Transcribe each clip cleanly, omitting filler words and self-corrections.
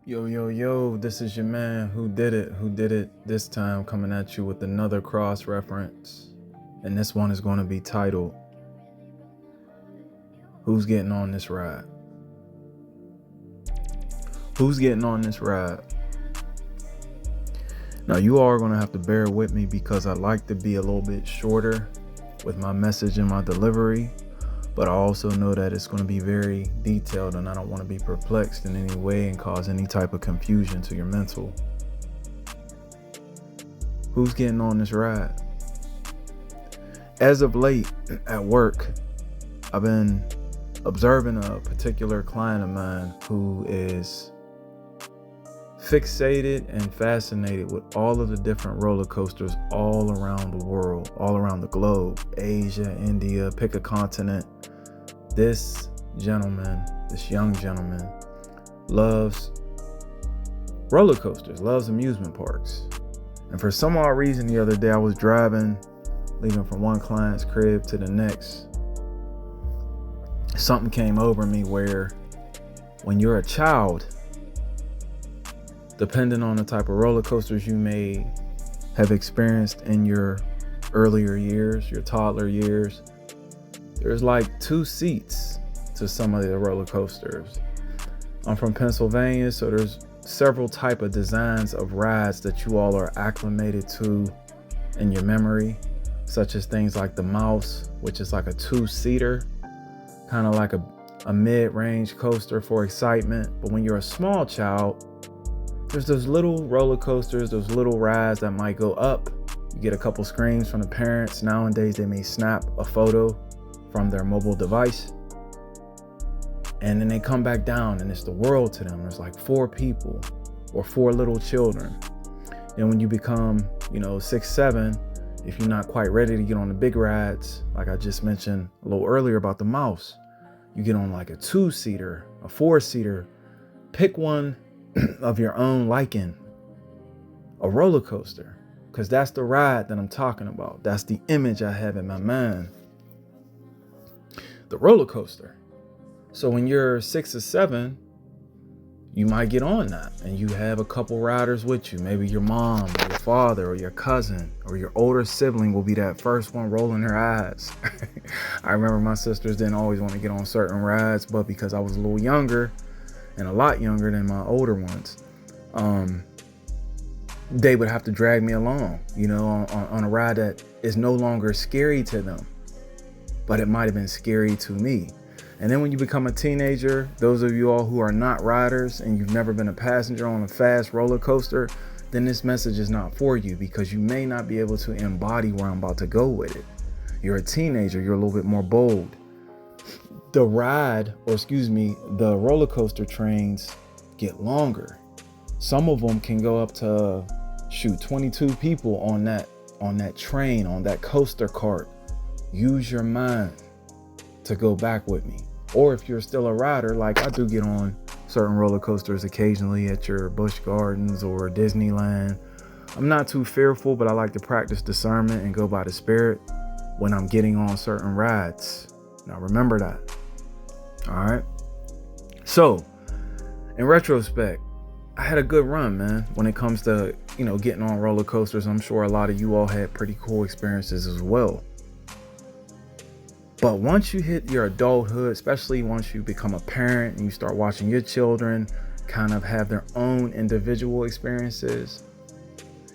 Yo, yo, yo, this is your man Who Did It this time, coming at you with another cross reference. And this one is going to be titled, Who's Getting on This Ride? Who's getting on this ride? Now, you all are going to have to bear with me because I like to be a little bit shorter with my message and my delivery. But I also know that it's going to be very detailed, and I don't want to be perplexed in any way and cause any type of confusion to your mental. Who's getting on this ride? As of late at work, I've been observing a particular client of mine who is fixated and fascinated with all of the different roller coasters all around the world, all around the globe, Asia, India, pick a continent. This young gentleman, loves roller coasters, loves amusement parks. And for some odd reason, the other day I was driving, leaving from one client's crib to the next. Something came over me where when you're a child, depending on the type of roller coasters you may have experienced in your earlier years, your toddler years, there's like 2 seats to some of the roller coasters. I'm from Pennsylvania, so there's several type of designs of rides that you all are acclimated to in your memory, such as things like the Mouse, which is like a 2-seater, kind of like a mid-range coaster for excitement. But when you're a small child, there's those little roller coasters, those little rides that might go up. You get a couple screams from the parents. Nowadays, they may snap a photo from their mobile device, and then they come back down, and it's the world to them. There's like 4 people or 4 little children. And when you become, 6, 7, if you're not quite ready to get on the big rides, like I just mentioned a little earlier about the Mouse, you get on like a 2-seater, a 4-seater, pick one of your own liking, a roller coaster, because that's the ride that I'm talking about. That's the image I have in my mind. The roller coaster. So when you're 6 or 7, you might get on that, and you have a couple riders with you. Maybe your mom or your father or your cousin or your older sibling will be that first one rolling their eyes. I remember my sisters didn't always want to get on certain rides, but because I was a little younger and a lot younger than my older ones, they would have to drag me along, on a ride that is no longer scary to them, but it might have been scary to me. And then when you become a teenager, those of you all who are not riders and you've never been a passenger on a fast roller coaster, then this message is not for you, because you may not be able to embody where I'm about to go with it. You're a teenager, you're a little bit more bold. The roller coaster trains get longer. Some of them can go up to 22 people on that train, on that coaster cart. Use your mind to go back with me. Or if you're still a rider, like I do get on certain roller coasters occasionally at your Busch Gardens or Disneyland. I'm not too fearful, but I like to practice discernment and go by the spirit when I'm getting on certain rides. Now remember that. All right. So in retrospect, I had a good run, man, when it comes to, getting on roller coasters. I'm sure a lot of you all had pretty cool experiences as well. But once you hit your adulthood, especially once you become a parent and you start watching your children kind of have their own individual experiences,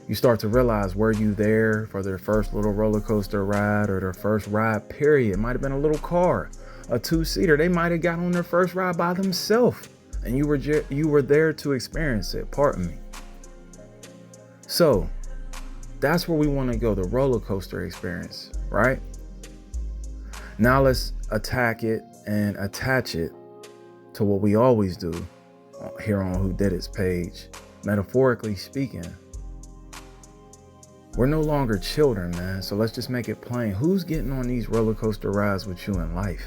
you start to realize, were you there for their first little roller coaster ride or their first ride, period? It might have been a little car, a 2-seater. They might have got on their first ride by themselves, and you were there to experience it. Pardon me. So that's where we want to go, the roller coaster experience, right? Now let's attack it and attach it to what we always do here on Who Did It's page. Metaphorically speaking, we're no longer children, man. So let's just make it plain. Who's getting on these roller coaster rides with you in life?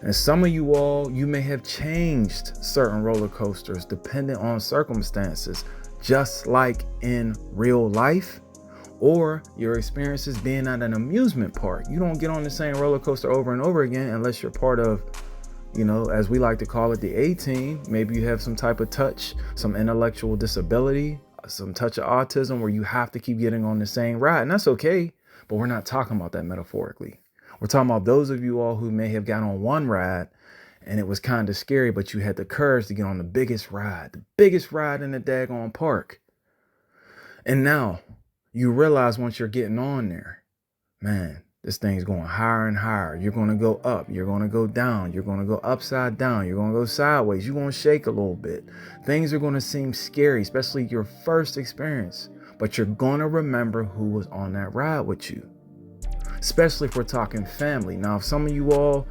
And some of you all, you may have changed certain roller coasters depending on circumstances, just like in real life. Or your experiences being at an amusement park. You don't get on the same roller coaster over and over again unless you're part of You know, as we like to call it, the A team. Maybe you have some type of touch, some intellectual disability, some touch of autism where you have to keep getting on the same ride. And that's okay. But we're not talking about that metaphorically. We're talking about those of you all who may have got on one ride and it was kind of scary, but you had the courage to get on the biggest ride in the daggone park. And now you realize once you're getting on there, man, this thing's going higher and higher. You're going to go up. You're going to go down. You're going to go upside down. You're going to go sideways. You're going to shake a little bit. Things are going to seem scary, especially your first experience. But you're going to remember who was on that ride with you, especially if we're talking family. Now, if some of you all,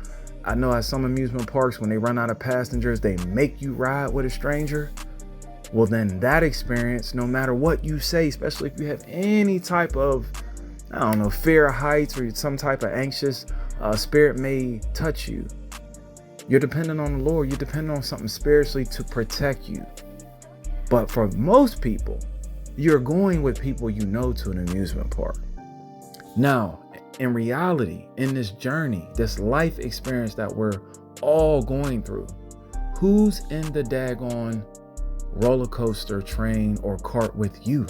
I know at some amusement parks, when they run out of passengers, they make you ride with a stranger. Well, then that experience, no matter what you say, especially if you have any type of, I don't know, fear of heights or some type of anxious spirit may touch you. You're dependent on the Lord. You're dependent on something spiritually to protect you. But for most people, you're going with people you know to an amusement park. Now, in reality, in this journey, this life experience that we're all going through, who's in the daggone roller coaster, train, or cart with you?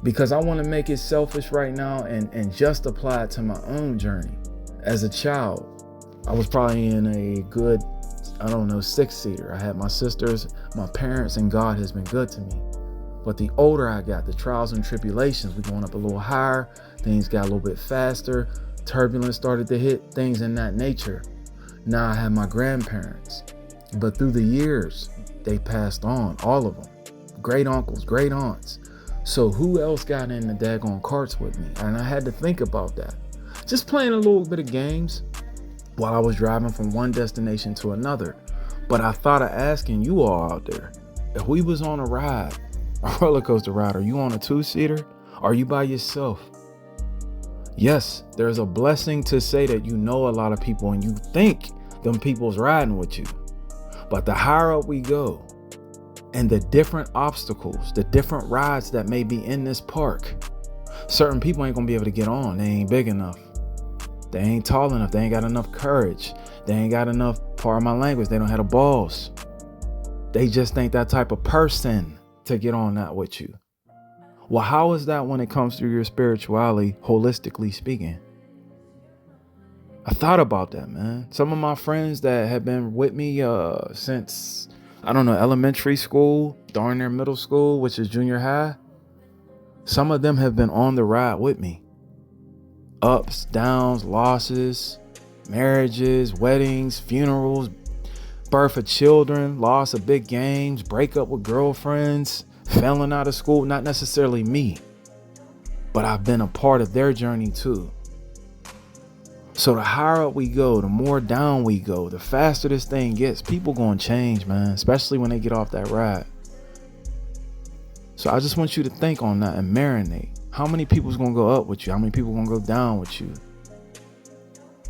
Because I want to make it selfish right now and just apply it to my own journey. As a child, I was probably in a good, 6-seater. I had my sisters, my parents, and God has been good to me. But the older I got, the trials and tribulations, we're going up a little higher, things got a little bit faster, turbulence started to hit, things in that nature. Now I have my grandparents, but through the years, they passed on, all of them. Great uncles, great aunts. So who else got in the daggone carts with me? And I had to think about that. Just playing a little bit of games while I was driving from one destination to another. But I thought of asking you all out there, if we was on a ride, a roller coaster ride, are you on a 2-seater? Are you by yourself? Yes, there's a blessing to say that you know a lot of people and you think them people's riding with you. But the higher up we go and the different obstacles, the different rides that may be in this park, certain people ain't gonna be able to get on. They ain't big enough. They ain't tall enough. They ain't got enough courage. They ain't got enough, pardon my language, they don't have the balls. They just ain't that type of person to get on that with you. Well, how is that when it comes to your spirituality, holistically speaking? I thought about that, man. Some of my friends that have been with me since, elementary school, darn near middle school, which is junior high. Some of them have been on the ride with me. Ups, downs, losses, marriages, weddings, funerals, birth of children, loss of big games, breakup with girlfriends, failing out of school. Not necessarily me, but I've been a part of their journey too. So the higher up we go, the more down we go, the faster this thing gets. People gonna change, man, especially when they get off that ride. So I just want you to think on that and marinate. How many people's gonna go up with you? How many people gonna go down with you?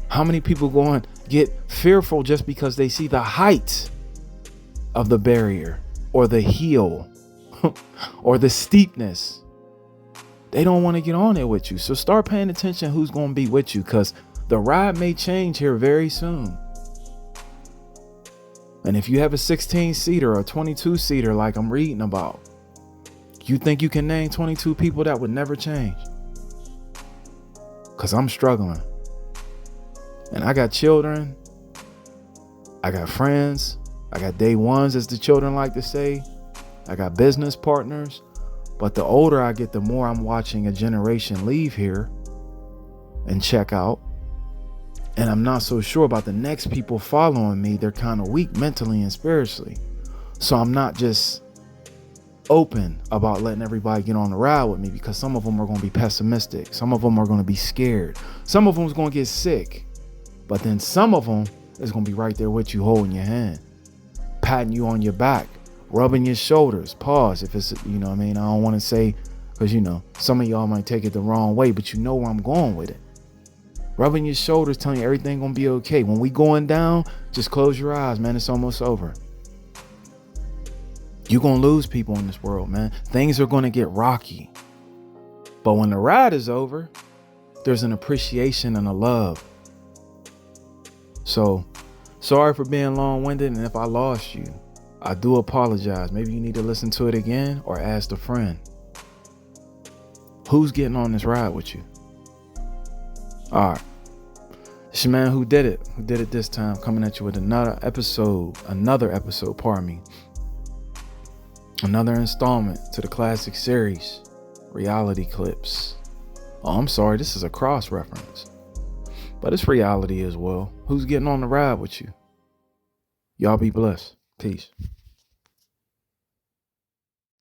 How many people going to get fearful just because they see the height of the barrier or the hill or the steepness? They don't want to get on there with you. So start paying attention who's going to be with you, because the ride may change here very soon. And if you have a 16-seater or a 22-seater like I'm reading about, you think you can name 22 people that would never change? Because I'm struggling. And I got children. I got friends. I got day ones, as the children like to say. I got business partners. But the older I get, the more I'm watching a generation leave here and check out. And I'm not so sure about the next people following me. They're kind of weak mentally and spiritually. So I'm not just open about letting everybody get on the ride with me, because some of them are going to be pessimistic. Some of them are going to be scared. Some of them is going to get sick. But then some of them is going to be right there with you, holding your hand, patting you on your back, rubbing your shoulders. Pause if it's, I don't want to say, because, some of y'all might take it the wrong way, but you know where I'm going with it. Rubbing your shoulders, telling you everything going to be okay. When we going down, just close your eyes, man. It's almost over. You're going to lose people in this world, man. Things are going to get rocky. But when the ride is over, there's an appreciation and a love. So Sorry for being long-winded, and if I lost you, I do apologize. Maybe you need to listen to it again or ask a friend. Who's getting on this ride with you? All right. It's your man who did it this time, coming at you with another episode, another installment to the classic series, Reality Clips. Oh, I'm sorry, this is a cross reference, but it's reality as well. Who's getting on the ride with you? Y'all be blessed. Peace.